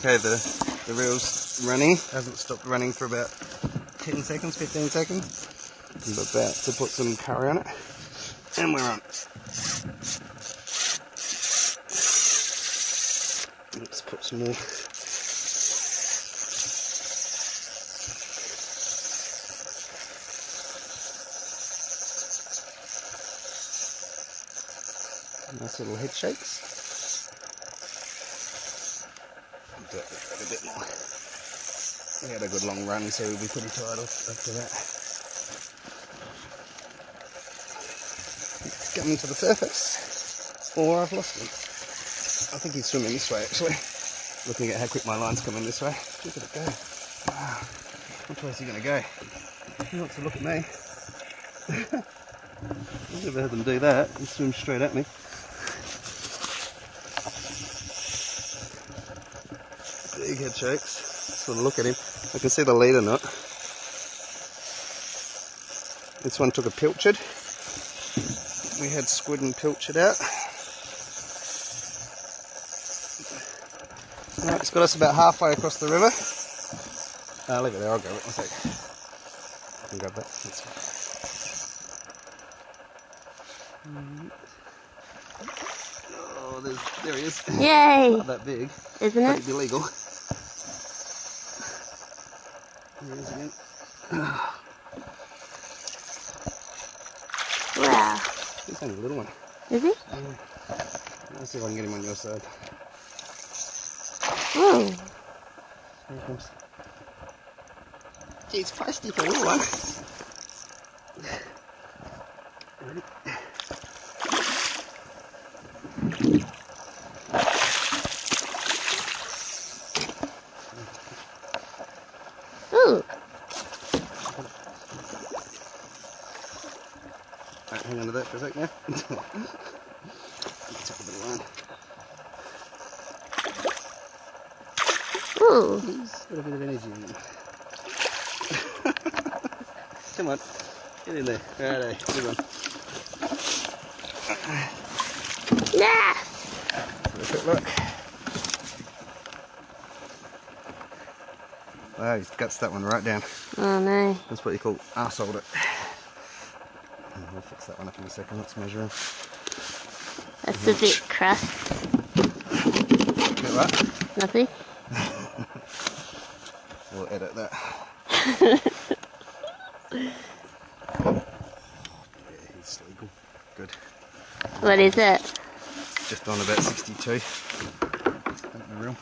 Okay, the reel's running. Hasn't stopped running for about 10 seconds, 15 seconds. I'm about to put some curry on it. And we're on. Let's put some more. Nice little head shakes. Do it a bit more. We had a good long run, so we'll be pretty tired after that. He's coming to the surface. Or I've lost him. I think he's swimming this way actually. Looking at how quick my line's coming this way. Look at it go. Wow. Which way is he going to go? He wants to look at me. I've never had them do that. He swims straight at me. Big head shakes. Just want to look at him. I can see the leader knot. This one took a pilchard. We had squid and pilchard out. Right, it's got us about halfway across the river. Leave it there, I'll grab it. One sec. I can grab that. That's fine. Oh, there he is. Yay! Not that big. Isn't it? Pretty illegal. There he is again. Wow. He's only a little one. Is he? Let's see if I can get him on your side. Oh. Here he comes. He's feisty for a little one. Ready? Ooh. Right, hang on to that for a sec now. Chuck a bit of line. Ooh. He's got a bit of energy in him. Come on, get in there. Righto, good one. Yeah. Have a quick look. Wow, he's guts that one right down. Oh no. That's what you call arseholed it. We'll fix that one up in a second. Let's measure him. That's a bit crust. Bit what? Nothing. We'll edit that. Yeah, he's legal. Good. What is it? Just on about 62. The reel.